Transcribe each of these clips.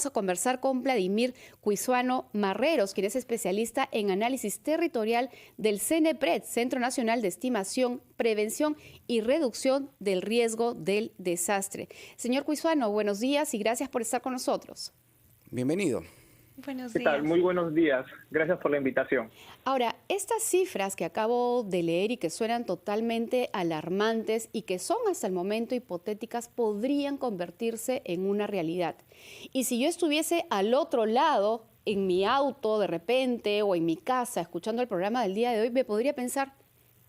A conversar con Vladimir Cuisuano Marreros, quien es especialista en análisis territorial del CENEPRED, Centro Nacional de Estimación, Prevención y Reducción del Riesgo del Desastre. Señor Cuisuano, buenos días y gracias por estar con nosotros. Bienvenido. Buenos días. ¿Qué tal? Muy buenos días. Gracias por la invitación. Ahora, estas cifras que acabo de leer y que suenan totalmente alarmantes y que son hasta el momento hipotéticas podrían convertirse en una realidad. Y si yo estuviese al otro lado, en mi auto de repente o en mi casa, escuchando el programa del día de hoy, me podría pensar,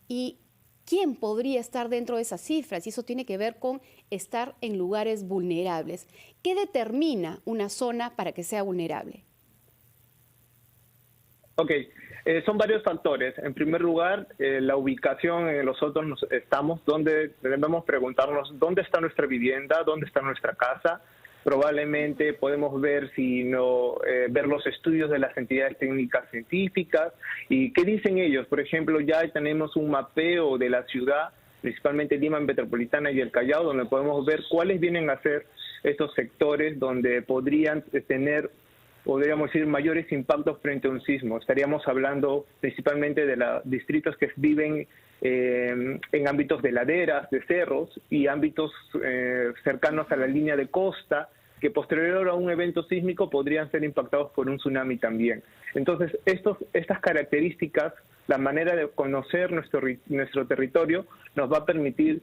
¿y quién podría estar dentro de esas cifras? Y eso tiene que ver con estar en lugares vulnerables. ¿Qué determina una zona para que sea vulnerable? Ok, son varios factores. En primer lugar, la ubicación en nosotros estamos, donde debemos preguntarnos dónde está nuestra vivienda, dónde está nuestra casa. Probablemente podemos ver ver los estudios de las entidades técnicas científicas y qué dicen ellos. Por ejemplo, ya tenemos un mapeo de la ciudad, principalmente Lima Metropolitana y el Callao, donde podemos ver cuáles vienen a ser estos sectores donde podrían tener, podríamos decir, mayores impactos frente a un sismo. Estaríamos hablando principalmente de los distritos que viven en ámbitos de laderas, de cerros y ámbitos cercanos a la línea de costa, que posterior a un evento sísmico podrían ser impactados por un tsunami también. Entonces, estas características, la manera de conocer nuestro territorio, nos va a permitir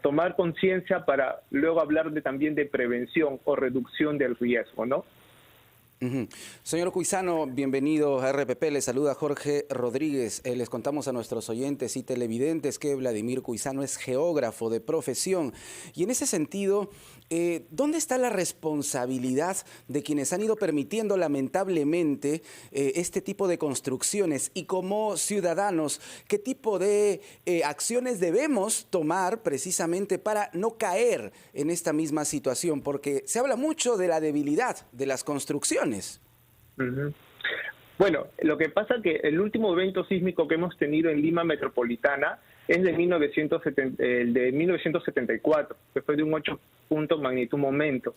tomar conciencia para luego hablar también de prevención o reducción del riesgo, ¿no? Señor Cuisano, bienvenido a RPP. Le saluda Jorge Rodríguez. Les contamos a nuestros oyentes y televidentes que Vladimir Cuisano es geógrafo de profesión. Y en ese sentido, ¿dónde está la responsabilidad de quienes han ido permitiendo lamentablemente este tipo de construcciones? Y como ciudadanos, ¿qué tipo de acciones debemos tomar precisamente para no caer en esta misma situación? Porque se habla mucho de la debilidad de las construcciones. Bueno, lo que pasa es que el último evento sísmico que hemos tenido en Lima Metropolitana es de 1974, que fue de un 8 puntos magnitud momento,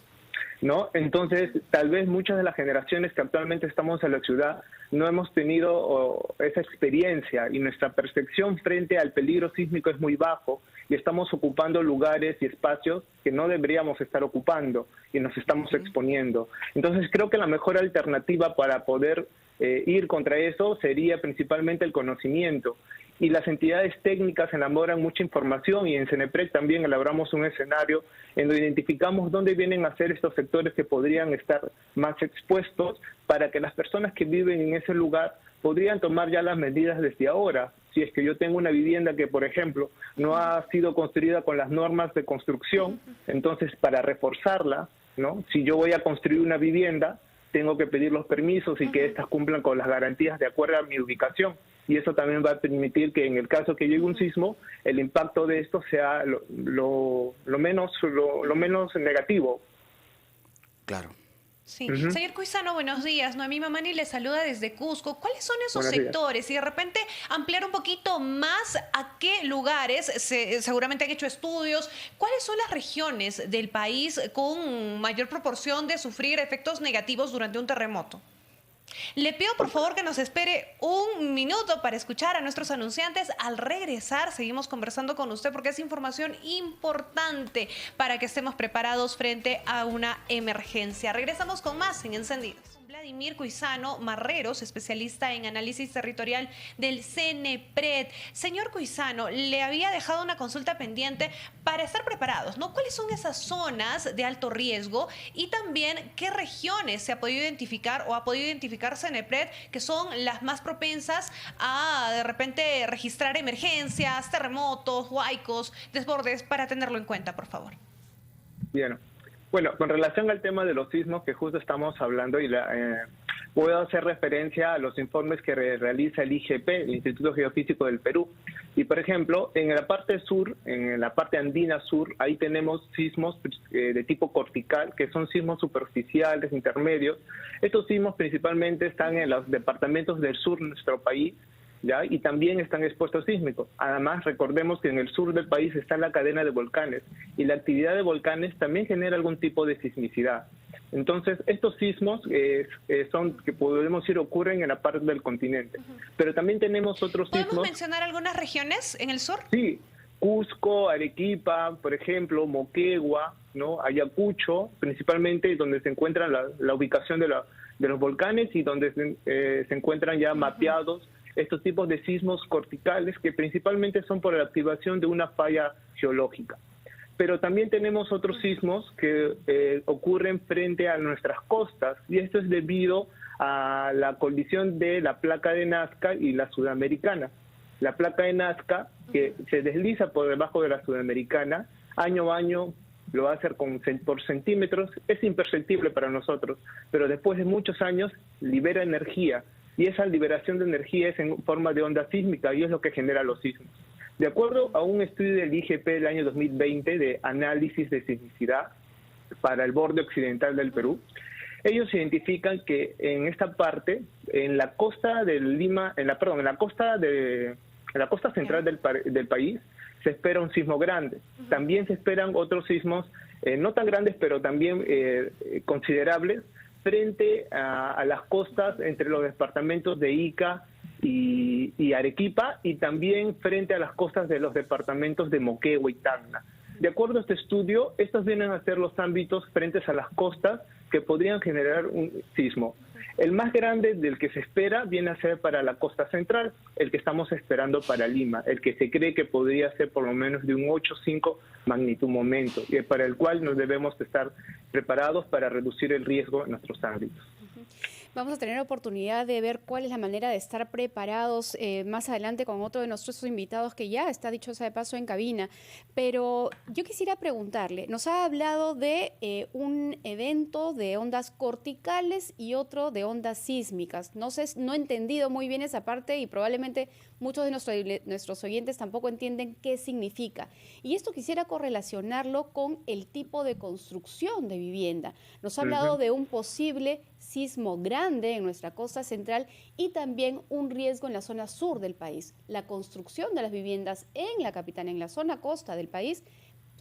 ¿no? Entonces, tal vez muchas de las generaciones que actualmente estamos en la ciudad no hemos tenido esa experiencia y nuestra percepción frente al peligro sísmico es muy bajo y estamos ocupando lugares y espacios que no deberíamos estar ocupando y nos estamos exponiendo. Entonces, creo que la mejor alternativa para poder ir contra eso sería principalmente el conocimiento. Y las entidades técnicas elaboran mucha información y en CENEPRED también elaboramos un escenario en donde identificamos dónde vienen a ser estos sectores que podrían estar más expuestos para que las personas que viven en ese lugar podrían tomar ya las medidas desde ahora. Si es que yo tengo una vivienda que, por ejemplo, no ha sido construida con las normas de construcción, entonces para reforzarla, ¿no? Si yo voy a construir una vivienda, tengo que pedir los permisos y que éstas cumplan con las garantías de acuerdo a mi ubicación. Y eso también va a permitir que en el caso que llegue un sismo, el impacto de esto sea lo menos negativo. Claro. Sí. Señor Cuisano, buenos días. Noemí Mamani le saluda desde Cusco. ¿Cuáles son esos sectores? Y de repente ampliar un poquito más a qué lugares, seguramente han hecho estudios, ¿cuáles son las regiones del país con mayor proporción de sufrir efectos negativos durante un terremoto? Le pido por favor que nos espere un minuto para escuchar a nuestros anunciantes. Al regresar seguimos conversando con usted porque es información importante para que estemos preparados frente a una emergencia. Regresamos con más en Encendidos. Vladimir Cuisano Marreros, especialista en análisis territorial del CENEPRED. Señor Cuisano, le había dejado una consulta pendiente para estar preparados, ¿no? ¿Cuáles son esas zonas de alto riesgo? Y también, ¿qué regiones se ha podido identificar o ha podido identificar CENEPRED que son las más propensas a, de repente, registrar emergencias, terremotos, huaicos, desbordes, para tenerlo en cuenta, por favor? Bien. Bueno, con relación al tema de los sismos que justo estamos hablando, puedo hacer referencia a los informes que realiza el IGP, el Instituto Geofísico del Perú. Y, por ejemplo, en la parte sur, en la parte andina sur, ahí tenemos sismos de tipo cortical, que son sismos superficiales, intermedios. Estos sismos principalmente están en los departamentos del sur de nuestro país, ¿ya? Y también están expuestos sísmicos. Además, recordemos que en el sur del país está la cadena de volcanes y la actividad de volcanes también genera algún tipo de sismicidad. Entonces, estos sismos son que podemos decir ocurren en la parte del continente. Pero también tenemos otros sismos. ¿Podemos mencionar algunas regiones en el sur? Sí, Cusco, Arequipa, por ejemplo, Moquegua, ¿no? Ayacucho, principalmente donde se encuentra la ubicación de los volcanes y donde se encuentran ya mapeados estos tipos de sismos corticales que principalmente son por la activación de una falla geológica. Pero también tenemos otros sismos que ocurren frente a nuestras costas y esto es debido a la colisión de la placa de Nazca y la sudamericana. La placa de Nazca, que se desliza por debajo de la sudamericana, año a año lo va a hacer por centímetros, es imperceptible para nosotros, pero después de muchos años libera energía, y esa liberación de energía es en forma de onda sísmica y es lo que genera los sismos. De acuerdo a un estudio del IGP del año 2020 de análisis de sismicidad para el borde occidental del Perú, ellos identifican que en esta parte, en la costa de Lima, en la costa central del país, se espera un sismo grande. También se esperan otros sismos, no tan grandes, pero también considerables, frente a las costas entre los departamentos de Ica y Arequipa, y también frente a las costas de los departamentos de Moquegua y Tacna. De acuerdo a este estudio, estos vienen a ser los ámbitos frentes a las costas que podrían generar un sismo. El más grande del que se espera viene a ser para la costa central, el que estamos esperando para Lima, el que se cree que podría ser por lo menos de un 8,5 magnitud momento, y para el cual nos debemos estar preparados para reducir el riesgo en nuestros ámbitos. Vamos a tener oportunidad de ver cuál es la manera de estar preparados más adelante con otro de nuestros invitados que ya está, dicho sea de paso, en cabina. Pero yo quisiera preguntarle, nos ha hablado de un evento de ondas corticales y otro de ondas sísmicas. No sé, no he entendido muy bien esa parte y probablemente muchos de nuestros oyentes tampoco entienden qué significa. Y esto quisiera correlacionarlo con el tipo de construcción de vivienda. Nos ha hablado de un posible sismo grande en nuestra costa central y también un riesgo en la zona sur del país. La construcción de las viviendas en la capital, en la zona costa del país,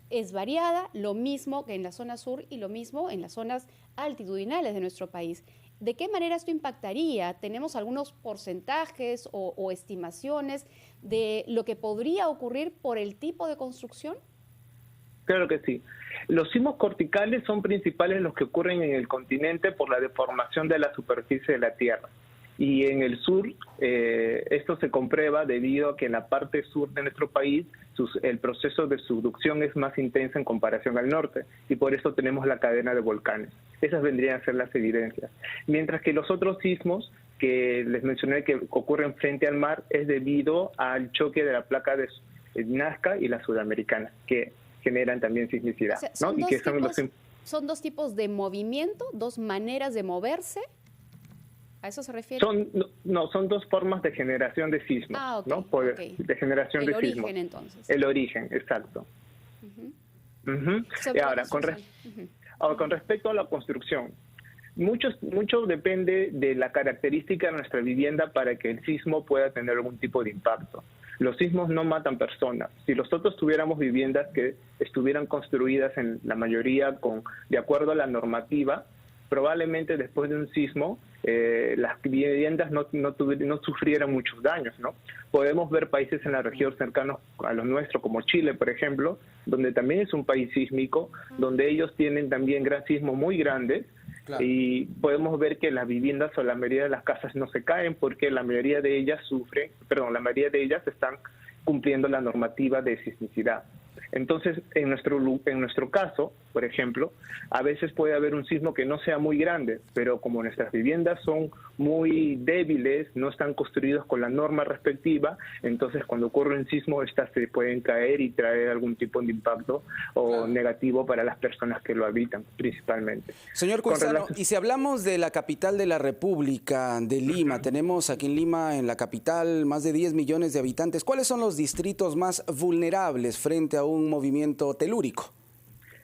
es variada, lo mismo que en la zona sur y lo mismo en las zonas altitudinales de nuestro país. ¿De qué manera esto impactaría? ¿Tenemos algunos porcentajes o estimaciones de lo que podría ocurrir por el tipo de construcción? Claro que sí. Los sismos corticales son principales los que ocurren en el continente por la deformación de la superficie de la Tierra. Y en el sur, esto se comprueba debido a que en la parte sur de nuestro país el proceso de subducción es más intenso en comparación al norte, y por eso tenemos la cadena de volcanes. Esas vendrían a ser las evidencias. Mientras que los otros sismos que les mencioné que ocurren frente al mar es debido al choque de la placa de Nazca y la sudamericana, que generan también sismicidad. O sea, ¿no? ¿Son dos tipos de movimiento, dos maneras de moverse? ¿A eso se refiere? Son dos formas de generación de sismos. ¿No? De generación de sismos. El origen, entonces. El origen, exacto. Y ahora, con respecto a la construcción, mucho depende de la característica de nuestra vivienda para que el sismo pueda tener algún tipo de impacto. Los sismos no matan personas. Si nosotros tuviéramos viviendas que estuvieran construidas en la mayoría de acuerdo a la normativa, probablemente después de un sismo las viviendas no sufrieran muchos daños, ¿no? Podemos ver países en la región cercanos a los nuestros, como Chile, por ejemplo, donde también es un país sísmico, donde ellos tienen también sismos muy grandes. Claro. Y podemos ver que las viviendas o la mayoría de las casas no se caen porque la mayoría de ellas están cumpliendo la normativa de sismicidad. Entonces, en nuestro caso, por ejemplo, a veces puede haber un sismo que no sea muy grande, pero como nuestras viviendas son muy débiles, no están construidos con la norma respectiva, entonces cuando ocurre un sismo, estas se pueden caer y traer algún tipo de impacto negativo para las personas que lo habitan, principalmente. Señor Cuisano, y si hablamos de la capital de la República, de Lima, tenemos aquí en Lima, en la capital, más de 10 millones de habitantes. ¿Cuáles son los distritos más vulnerables frente a un movimiento telúrico?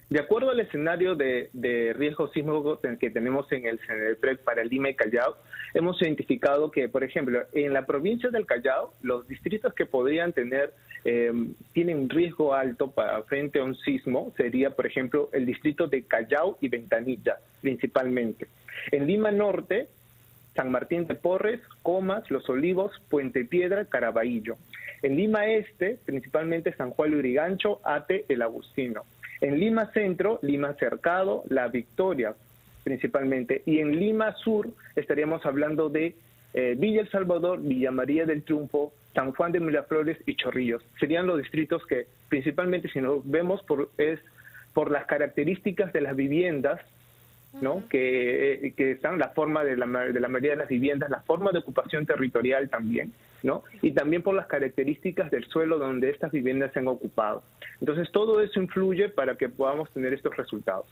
De acuerdo al escenario de riesgo sísmico que tenemos en el CENEPRED para Lima y Callao, hemos identificado que, por ejemplo, en la provincia del Callao, los distritos que podrían tienen un riesgo alto frente a un sismo, sería, por ejemplo, el distrito de Callao y Ventanilla, principalmente. En Lima Norte, San Martín de Porres, Comas, Los Olivos, Puente Piedra, Caraballo. En Lima Este, principalmente San Juan de Lurigancho, Ate, El Agustino. En Lima Centro, Lima Cercado, La Victoria, principalmente. Y en Lima Sur estaríamos hablando de Villa El Salvador, Villa María del Triunfo, San Juan de Miraflores y Chorrillos. Serían los distritos que, principalmente, si nos vemos, es por las características de las viviendas, ¿no? Que están la forma de la mayoría de las viviendas, la forma de ocupación territorial también, ¿no? Y también por las características del suelo donde estas viviendas se han ocupado. Entonces, todo eso influye para que podamos tener estos resultados.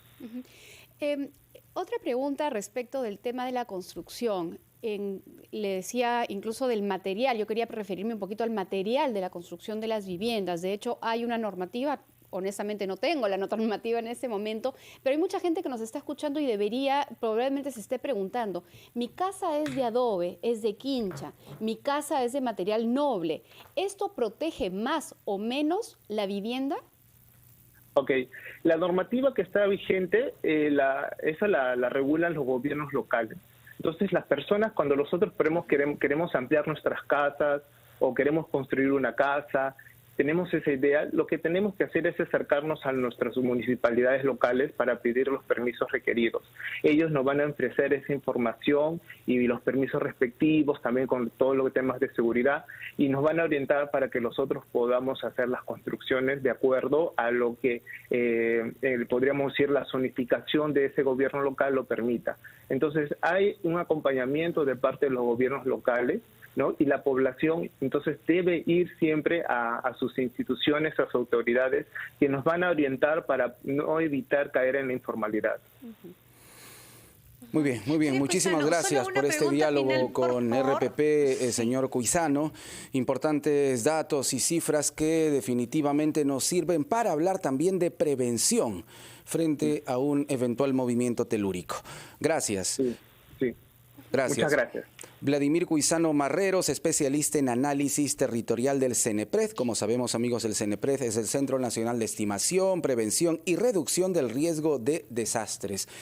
Otra pregunta respecto del tema de la construcción. Le decía incluso del material, yo quería referirme un poquito al material de la construcción de las viviendas. De hecho, hay una normativa. Honestamente no tengo la normativa en este momento, pero hay mucha gente que nos está escuchando y probablemente se esté preguntando, mi casa es de adobe, es de quincha, mi casa es de material noble, ¿esto protege más o menos la vivienda? Ok, la normativa que está vigente, esa la regulan los gobiernos locales. Entonces las personas, cuando nosotros queremos ampliar nuestras casas o queremos construir una casa, tenemos esa idea, lo que tenemos que hacer es acercarnos a nuestras municipalidades locales para pedir los permisos requeridos. Ellos nos van a ofrecer esa información y los permisos respectivos, también con todos los temas de seguridad, y nos van a orientar para que nosotros podamos hacer las construcciones de acuerdo a lo que podríamos decir la zonificación de ese gobierno local lo permita. Entonces hay un acompañamiento de parte de los gobiernos locales, ¿no? Y la población entonces debe ir siempre a sus instituciones, a sus autoridades, que nos van a orientar para no evitar caer en la informalidad. Muy bien, muy bien. Muchísimas gracias por este diálogo con RPP, señor Cuisano. Importantes datos y cifras que definitivamente nos sirven para hablar también de prevención frente a un eventual movimiento telúrico. Gracias. Sí, sí. Gracias. Muchas gracias. Vladimir Cuisano Marreros, especialista en análisis territorial del CENEPRED. Como sabemos, amigos, el CENEPRED es el Centro Nacional de Estimación, Prevención y Reducción del Riesgo de Desastres.